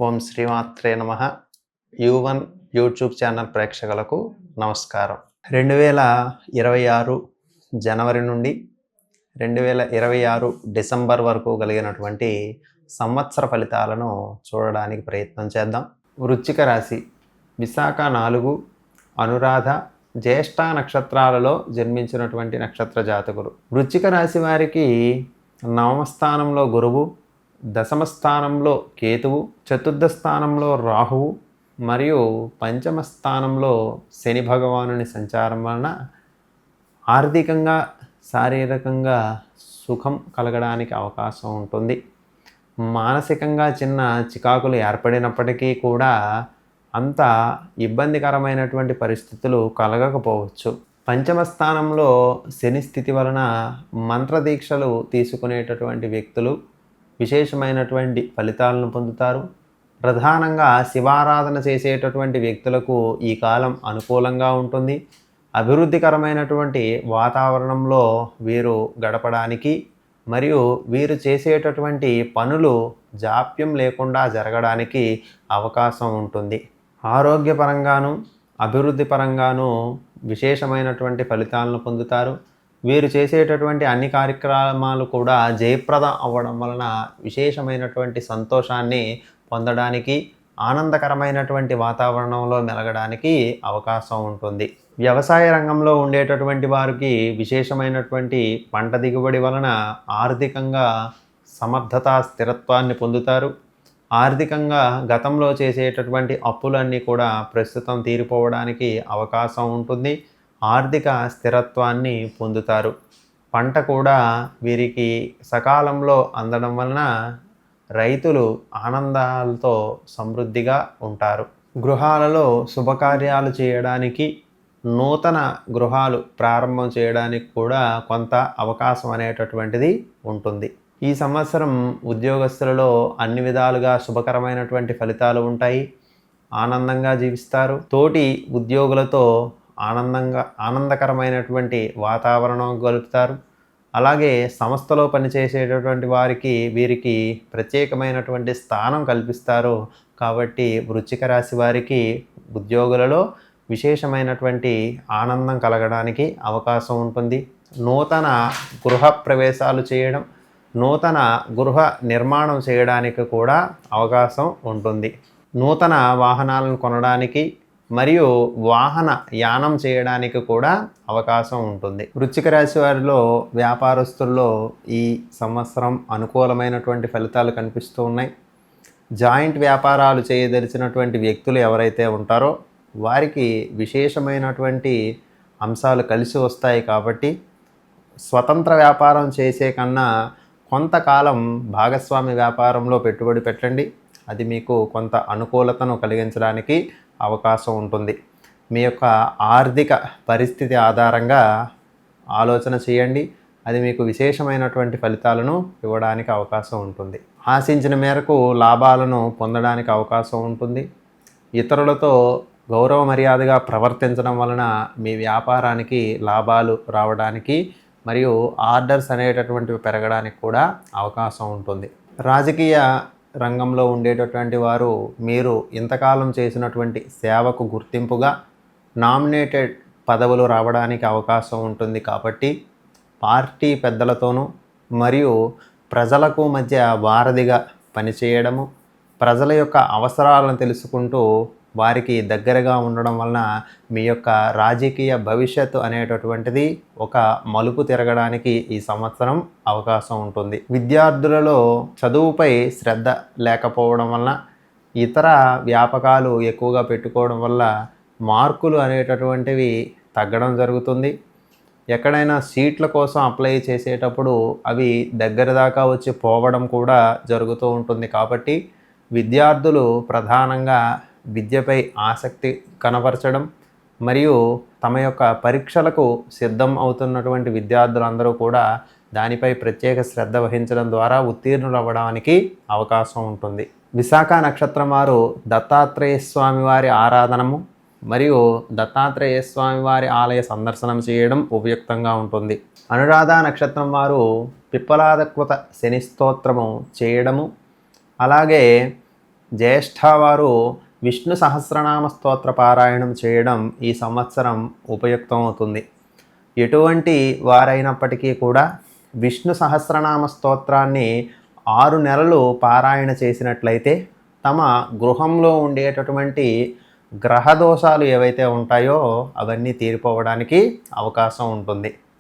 ఓం శ్రీమాత్రే నమః. యు1 YouTube channel ప్రేక్షకులకు నమస్కారం. 2026 జనవరి నుండి 2026 డిసెంబర్ వరకు కలిగినటువంటి సంవత్సర ఫలితాలను చూడడానికి ప్రయత్నం చేద్దాం. వృశ్చిక రాశి విశాఖ 4, అనురాధ, జ్యేష్ఠ నక్షత్రాలలో జన్మించినటువంటి నక్షత్ర జాతకులు. వృశ్చిక రాశి వారికి నవమ స్థానంలో గురువు, దశమ స్థానంలో కేతువు, చతుర్థ స్థానంలో రాహువు మరియు పంచమ స్థానంలో శని భగవానుని సంచారం వలన ఆర్థికంగా శారీరకంగా సుఖం కలగడానికి అవకాశం ఉంటుంది. మానసికంగా చిన్న చికాకులు ఏర్పడినప్పటికీ కూడా అంత ఇబ్బందికరమైనటువంటి పరిస్థితులు కలగకపోవచ్చు. పంచమ స్థానంలో శని స్థితి వలన మంత్రదీక్షలు తీసుకునేటటువంటి వ్యక్తులు విశేషమైనటువంటి ఫలితాలను పొందుతారు. ప్రధానంగా శివారాధన చేసేటటువంటి వ్యక్తులకు ఈ కాలం అనుకూలంగా ఉంటుంది. అభివృద్ధికరమైనటువంటి వాతావరణంలో వీరు గడపడానికి మరియు వీరు చేసేటటువంటి పనులు జాప్యం లేకుండా జరగడానికి అవకాశం ఉంటుంది. ఆరోగ్యపరంగాను అభివృద్ధి పరంగాను విశేషమైనటువంటి ఫలితాలను పొందుతారు. వీరు చేసేటటువంటి అన్ని కార్యక్రమాలు కూడా జయప్రదం అవ్వడం వలన విశేషమైనటువంటి సంతోషాన్ని పొందడానికి, ఆనందకరమైనటువంటి వాతావరణంలో మెలగడానికి అవకాశం ఉంటుంది. వ్యవసాయ రంగంలో ఉండేటటువంటి వారికి విశేషమైనటువంటి పంట దిగుబడి వలన ఆర్థికంగా సమర్థత, స్థిరత్వాన్ని పొందుతారు. ఆర్థికంగా గతంలో చేసేటటువంటి అప్పులన్నీ కూడా ప్రస్తుతం తీరిపోవడానికి అవకాశం ఉంటుంది. ఆర్థిక స్థిరత్వాన్ని పొందుతారు. పంట కూడా వీరికి సకాలంలో అందడం వలన రైతులు ఆనందాలతో సమృద్ధిగా ఉంటారు. గృహాలలో శుభకార్యాలు చేయడానికి, నూతన గృహాలు ప్రారంభం చేయడానికి కూడా కొంత అవకాశం అనేటటువంటిది ఉంటుంది. ఈ సంవత్సరం ఉద్యోగస్తులలో అన్ని విధాలుగా శుభకరమైనటువంటి ఫలితాలు ఉంటాయి. ఆనందంగా జీవిస్తారు. తోటి ఉద్యోగులతో ఆనందకరమైనటువంటి వాతావరణం గలుపుతారు. అలాగే సంస్థలో పనిచేసేటటువంటి వీరికి ప్రత్యేకమైనటువంటి స్థానం కల్పిస్తారు. కాబట్టి వృశ్చిక రాశి వారికి ఉద్యోగులలో విశేషమైనటువంటి ఆనందం కలగడానికి అవకాశం ఉంటుంది. నూతన గృహ ప్రవేశాలు చేయడం, నూతన గృహ నిర్మాణం చేయడానికి కూడా అవకాశం ఉంటుంది. నూతన వాహనాలను కొనడానికి మరియు వాహన యానం చేయడానికి కూడా అవకాశం ఉంటుంది. వృశ్చిక రాశి వారిలో వ్యాపారస్తుల్లో ఈ సంవత్సరం అనుకూలమైనటువంటి ఫలితాలు కనిపిస్తూ ఉన్నాయి. జాయింట్ వ్యాపారాలు చేయదలిచినటువంటి వ్యక్తులు ఎవరైతే ఉంటారో వారికి విశేషమైనటువంటి అంశాలు కలిసి వస్తాయి. కాబట్టి స్వతంత్ర వ్యాపారం చేసే కన్నా కొంతకాలం భాగస్వామి వ్యాపారంలో పెట్టుబడి పెట్టండి. అది మీకు కొంత అనుకూలతను కలిగించడానికి అవకాశం ఉంటుంది. మీ యొక్క ఆర్థిక పరిస్థితి ఆధారంగా ఆలోచన చేయండి. అది మీకు విశేషమైనటువంటి ఫలితాలను ఇవ్వడానికి అవకాశం ఉంటుంది. ఆశించిన మేరకు లాభాలను పొందడానికి అవకాశం ఉంటుంది. ఇతరులతో గౌరవ మర్యాదగా ప్రవర్తించడం వలన మీ వ్యాపారానికి లాభాలు రావడానికి మరియు ఆర్డర్స్ అనేటటువంటివి పెరగడానికి కూడా అవకాశం ఉంటుంది. రాజకీయ రంగంలో ఉండేటటువంటి వారు మీరు ఇంతకాలం చేసినటువంటి సేవకు గుర్తింపుగా నామినేటెడ్ పదవులు రావడానికి అవకాశం ఉంటుంది. కాబట్టి పార్టీ పెద్దలతోనూ మరియు ప్రజలకు మధ్య వారధిగా పనిచేయడము, ప్రజల యొక్క అవసరాలను తెలుసుకుంటూ వారికి దగ్గరగా ఉండడం వలన మీ యొక్క రాజకీయ భవిష్యత్తు అనేటటువంటిది ఒక మలుపు తిరగడానికి ఈ సంవత్సరం అవకాశం ఉంటుంది. విద్యార్థులలో చదువుపై శ్రద్ధ లేకపోవడం వలన, ఇతర వ్యాపకాలు ఎక్కువగా పెట్టుకోవడం వల్ల మార్కులు అనేటటువంటివి తగ్గడం జరుగుతుంది. ఎక్కడైనా సీట్ల కోసం అప్లై చేసేటప్పుడు అవి దగ్గర దాకా వచ్చి పోవడం కూడా జరుగుతూ ఉంటుంది. కాబట్టి విద్యార్థులు ప్రధానంగా విద్యపై ఆసక్తి కనబరచడం మరియు తమ యొక్క పరీక్షలకు సిద్ధం అవుతున్నటువంటి విద్యార్థులందరూ కూడా దానిపై ప్రత్యేక శ్రద్ధ వహించడం ద్వారా ఉత్తీర్ణులు అవ్వడానికి అవకాశం ఉంటుంది. విశాఖ నక్షత్రం వారు దత్తాత్రేయ స్వామి వారి ఆరాధనము మరియు దత్తాత్రేయ స్వామి వారి ఆలయ సందర్శనం చేయడం ఉపయుక్తంగా ఉంటుంది. అనురాధ నక్షత్రం వారు పిప్పలాదకృత శని స్తోత్రము చేయడము, అలాగే జ్యేష్ఠ వారు విష్ణు సహస్రనామ స్తోత్ర పారాయణం చేయడం ఈ సంవత్సరం ఉపయుక్తం అవుతుంది. ఎటువంటి వారైనప్పటికీ కూడా విష్ణు సహస్రనామ స్తోత్రాన్ని 6 నెలలు పారాయణ చేసినట్లయితే తమ గృహంలో ఉండేటటువంటి గ్రహ దోషాలు ఏవైతే ఉంటాయో అవన్నీ తీరిపోవడానికి అవకాశం ఉంటుంది.